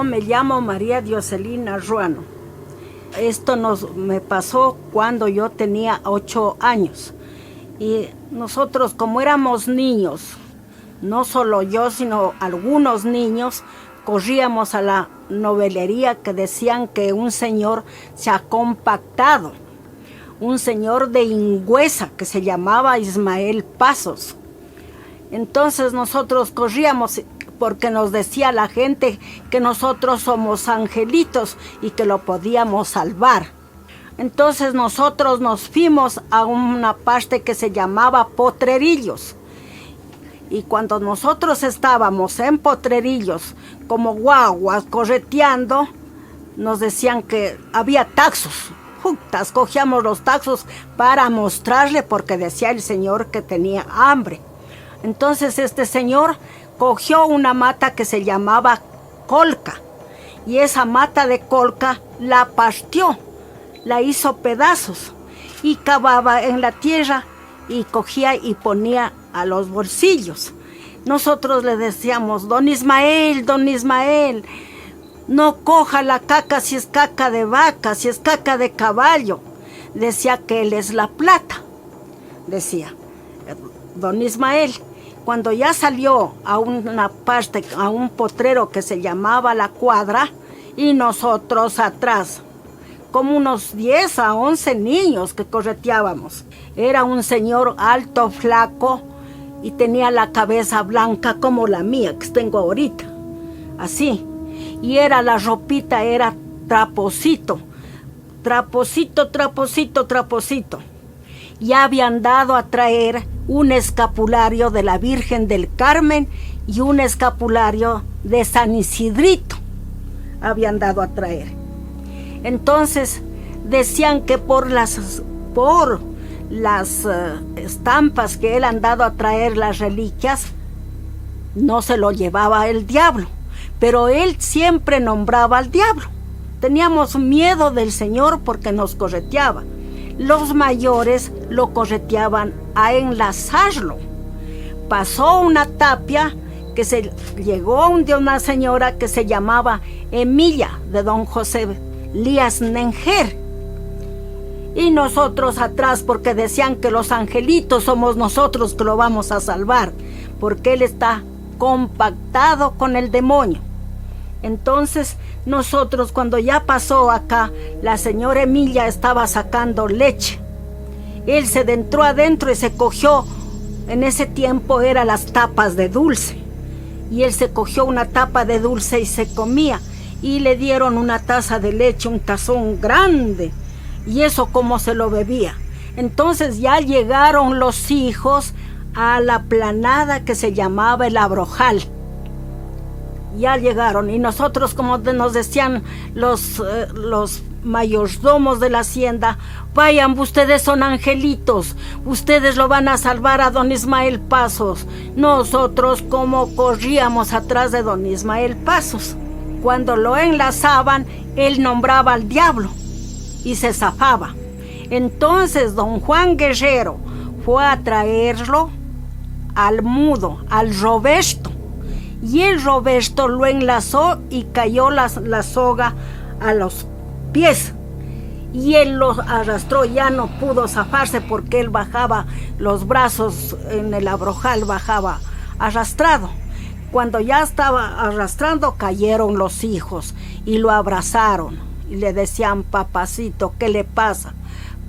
Yo me llamo María Dioselina Ruano. Esto me pasó cuando yo tenía 8 años. Y nosotros, como éramos niños, no solo yo, sino algunos niños, corríamos a la novelería que decían que un señor se ha compactado. Un señor de Ingüesa que se llamaba Ismael Pasos. Entonces nosotros corríamos porque nos decía la gente que nosotros somos angelitos y que lo podíamos salvar. Entonces nosotros nos fuimos a una parte que se llamaba Potrerillos. Y cuando nosotros estábamos en Potrerillos, como guaguas correteando, nos decían que había taxos. Cogíamos los taxos para mostrarle, porque decía el señor que tenía hambre. Entonces este señor cogió una mata que se llamaba colca, y esa mata de colca la partió, la hizo pedazos y cavaba en la tierra y cogía y ponía a los bolsillos. Nosotros le decíamos: don Ismael, no coja la caca si es caca de vaca, si es caca de caballo. Decía que él es la plata, decía don Ismael. Cuando ya salió a una parte, a un potrero que se llamaba La Cuadra, y nosotros atrás, como unos 10 a 11 niños que correteábamos. Era un señor alto, flaco, y tenía la cabeza blanca como la mía que tengo ahorita, así. Y era la ropita, era traposito. Ya habían dado a traer un escapulario de la Virgen del Carmen y un escapulario de San Isidrito. Habían dado a traer. Entonces decían que por las estampas que él han dado a traer, las reliquias, no se lo llevaba el diablo. Pero él siempre nombraba al diablo. Teníamos miedo del señor porque nos correteaba. Los mayores lo correteaban a enlazarlo. Pasó una tapia que llegó de una señora que se llamaba Emilia, de don José Lías Nenger. Y nosotros atrás, porque decían que los angelitos somos nosotros que lo vamos a salvar, porque él está compactado con el demonio. Entonces nosotros, cuando ya pasó acá, la señora Emilia estaba sacando leche. Él se entró adentro y se cogió, en ese tiempo eran las tapas de dulce, y él se cogió una tapa de dulce y se comía, y le dieron una taza de leche, un tazón grande, y eso como se lo bebía. Entonces ya llegaron los hijos a la planada que se llamaba el Abrojal. Ya llegaron, y nosotros, como nos decían los mayordomos de la hacienda: vayan, ustedes son angelitos, ustedes lo van a salvar a don Ismael Pasos. Nosotros como corríamos atrás de don Ismael Pasos. Cuando lo enlazaban, él nombraba al diablo y se zafaba. Entonces don Juan Guerrero fue a traerlo al mudo, al Roberto. Y el Roberto lo enlazó y cayó la soga a los pies. Y él lo arrastró, ya no pudo zafarse porque él bajaba los brazos en el abrojal, bajaba arrastrado. Cuando ya estaba arrastrando, cayeron los hijos y lo abrazaron y le decían: papacito, ¿qué le pasa?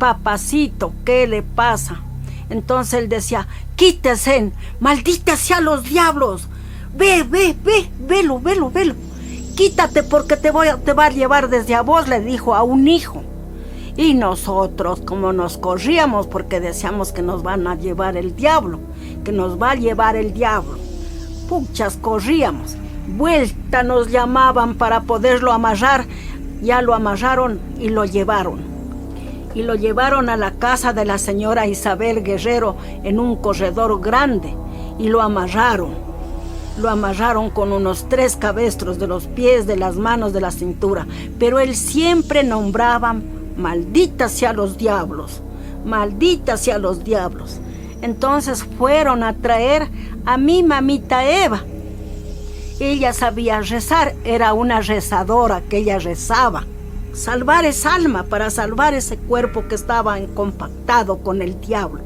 Papacito, ¿qué le pasa? Entonces él decía: quítese, maldita sea los diablos. Velo. Quítate porque te va a llevar desde a vos, le dijo a un hijo. Y nosotros, como nos corríamos porque decíamos que nos van a llevar el diablo, que nos va a llevar el diablo, puchas, corríamos. Vuelta nos llamaban para poderlo amarrar. Ya lo amarraron y lo llevaron. Y lo llevaron a la casa de la señora Isabel Guerrero en un corredor grande y lo amarraron. Lo amarraron con unos 3 cabestros de los pies, de las manos, de la cintura. Pero él siempre nombraba: maldita sea los diablos, maldita sea los diablos. Entonces fueron a traer a mi mamita Eva. ella sabía rezar, era una rezadora que ella rezaba. Salvar esa alma, para salvar ese cuerpo que estaba compactado con el diablo.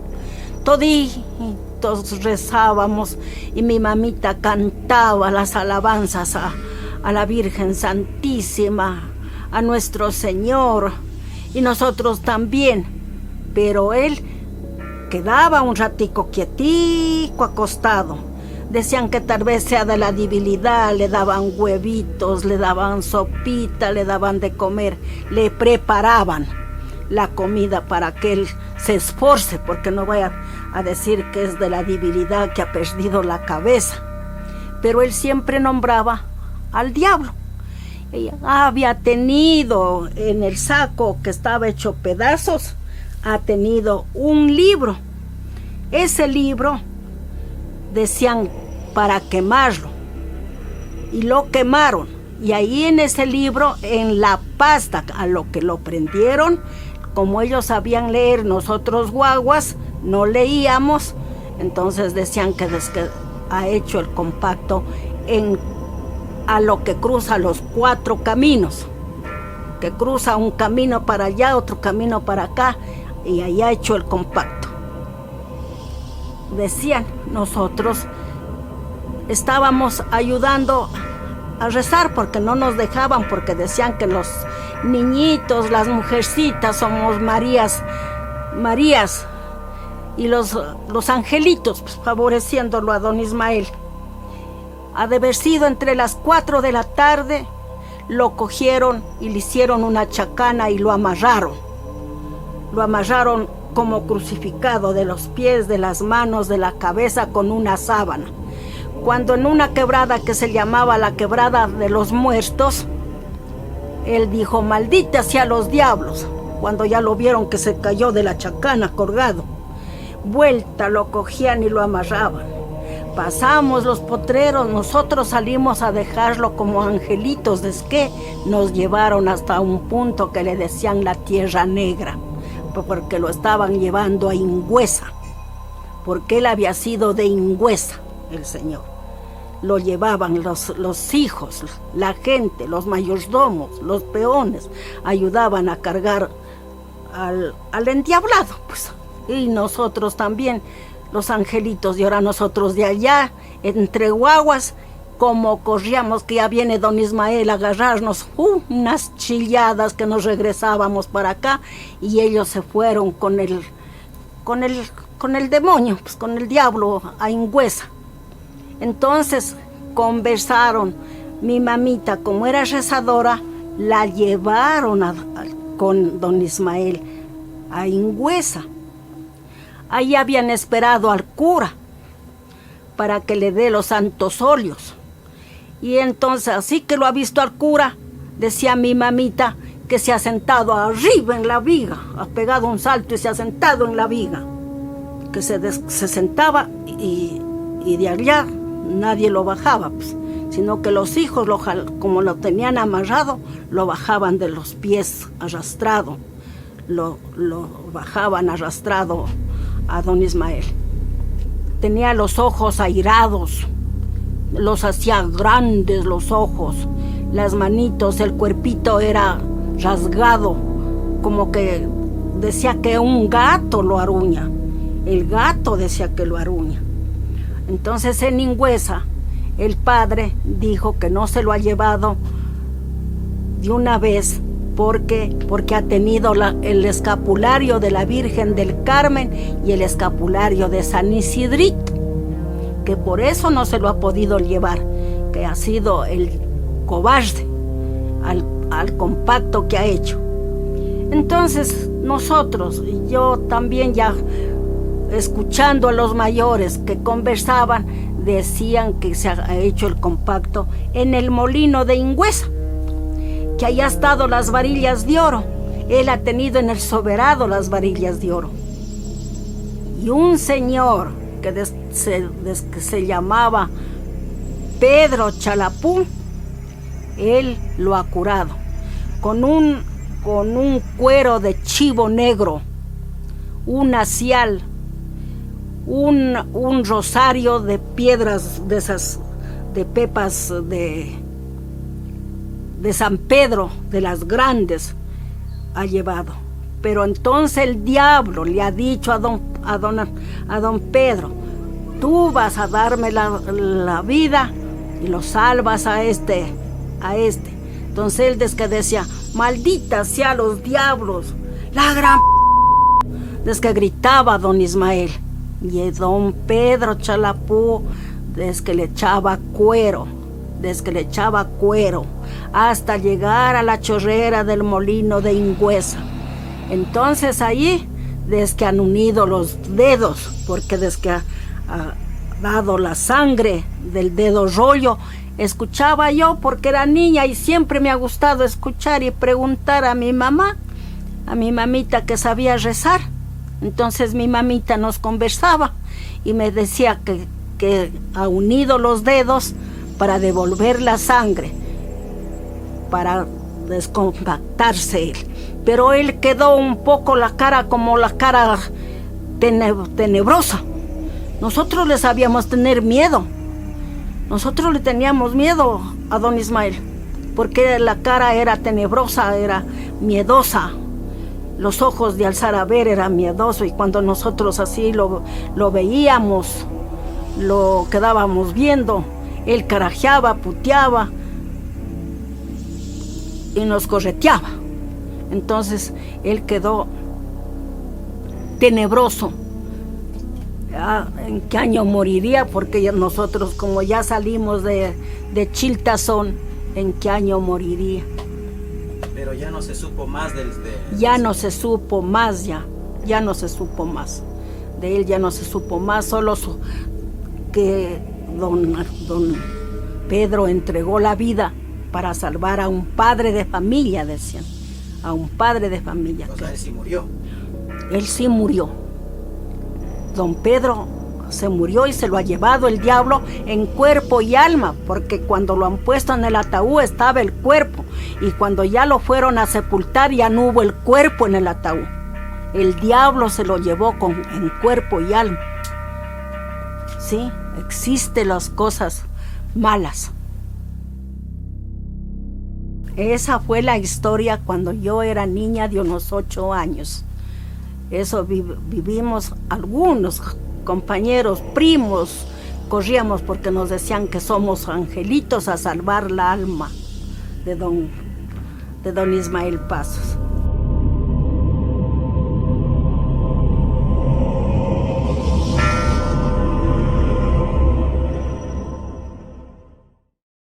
Toditos rezábamos y mi mamita cantaba las alabanzas a la Virgen Santísima, a nuestro Señor, y nosotros también. Pero él quedaba un ratico quietico, acostado. Decían que tal vez sea de la debilidad, le daban huevitos, le daban sopita, le daban de comer, le preparaban la comida para que él se esforce, porque no vaya a decir que es de la debilidad, que ha perdido la cabeza. Pero él siempre nombraba al diablo. Ella había tenido en el saco que estaba hecho pedazos, ha tenido un libro. Ese libro decían para quemarlo, y lo quemaron, y ahí en ese libro, en la pasta a lo que lo prendieron, como ellos sabían leer, nosotros guaguas no leíamos, entonces decían que ha hecho el compacto a lo que cruza los 4 caminos, que cruza un camino para allá, otro camino para acá, y ahí ha hecho el compacto. Decían, nosotros estábamos ayudando a rezar porque no nos dejaban, porque decían que los niñitos, las mujercitas somos Marías, y los angelitos, pues, favoreciéndolo a don Ismael. Ha de haber sido entre las 4 de la tarde, lo cogieron y le hicieron una chacana y lo amarraron. Lo amarraron como crucificado de los pies, de las manos, de la cabeza con una sábana. Cuando en una quebrada que se llamaba la quebrada de los muertos, él dijo, maldita sea los diablos, cuando ya lo vieron que se cayó de la chacana colgado. Vuelta lo cogían y lo amarraban. Pasamos los potreros, nosotros salimos a dejarlo como angelitos, es que nos llevaron hasta un punto que le decían la Tierra Negra, porque lo estaban llevando a Ingüesa, porque él había sido de Ingüesa, el señor. Lo llevaban los hijos, la gente, los mayordomos, los peones, ayudaban a cargar al endiablado, pues. Y nosotros también, los angelitos, y ahora nosotros de allá, entre guaguas, como corríamos, que ya viene don Ismael a agarrarnos, unas chilladas que nos regresábamos para acá, y ellos se fueron con el demonio, pues con el diablo a Ingüesa. Entonces conversaron, mi mamita, como era rezadora, la llevaron con don Ismael a Ingüesa. Ahí habían esperado al cura para que le dé los santos óleos. Y entonces, así que lo ha visto al cura, decía mi mamita que se ha sentado arriba en la viga, ha pegado un salto y se ha sentado en la viga, que se sentaba y de allá nadie lo bajaba, pues, sino que los hijos, como lo tenían amarrado, lo bajaban de los pies arrastrado, lo bajaban arrastrado a don Ismael. Tenía los ojos airados, los hacía grandes los ojos, las manitos, el cuerpito era rasgado, como que decía que un gato lo aruña. El gato decía que lo aruña. Entonces en Ingüesa el padre dijo que no se lo ha llevado de una vez porque ha tenido el escapulario de la Virgen del Carmen y el escapulario de San Isidrito, que por eso no se lo ha podido llevar, que ha sido el cobarde al compacto que ha hecho. Entonces nosotros, y yo también, ya escuchando a los mayores que conversaban, decían que se ha hecho el compacto en el molino de Ingüesa, que ahí ha estado las varillas de oro. Él ha tenido en el soberano las varillas de oro. Y un señor que se llamaba Pedro Chalapú, él lo ha curado con un cuero de chivo negro, un asial, un rosario de piedras de esas de pepas de San Pedro, de las grandes, ha llevado. Pero entonces el diablo le ha dicho a don Pedro: tú vas a darme la vida y lo salvas a este. Entonces él desde que decía: maldita sea los diablos, la gran desde que gritaba don Ismael. Y don Pedro Chalapú, desde que le echaba cuero, hasta llegar a la chorrera del molino de Ingüesa. Entonces ahí, desde que han unido los dedos, porque desde que ha dado la sangre del dedo rollo, escuchaba yo porque era niña y siempre me ha gustado escuchar y preguntar a mi mamá, a mi mamita que sabía rezar. Entonces mi mamita nos conversaba y me decía que ha unido los dedos para devolver la sangre, para descompactarse él. Pero él quedó un poco la cara como la cara tenebrosa. Nosotros le sabíamos tener miedo. Nosotros le teníamos miedo a don Ismael, porque la cara era tenebrosa, era miedosa. Los ojos de alzar a ver eran miedosos, y cuando nosotros así lo veíamos, lo quedábamos viendo, él carajeaba, puteaba y nos correteaba. Entonces él quedó tenebroso. ¿En qué año moriría? Porque nosotros, como ya salimos de Chiltazón, ¿en qué año moriría? Pero ya no se supo más ya no se supo más, ya no se supo más. De él ya no se supo más, solo que don Pedro entregó la vida para salvar a un padre de familia, decían. A un padre de familia. O sea, él sí murió. Él sí murió. Don Pedro se murió y se lo ha llevado el diablo en cuerpo y alma, porque cuando lo han puesto en el ataúd estaba el cuerpo, y cuando ya lo fueron a sepultar ya no hubo el cuerpo en el ataúd. El diablo se lo llevó en cuerpo y alma. Sí, existen las cosas malas. Esa fue la historia cuando yo era niña de unos 8 años. Eso vivimos algunos compañeros, primos, corríamos porque nos decían que somos angelitos a salvar la alma de don Ismael Pasos.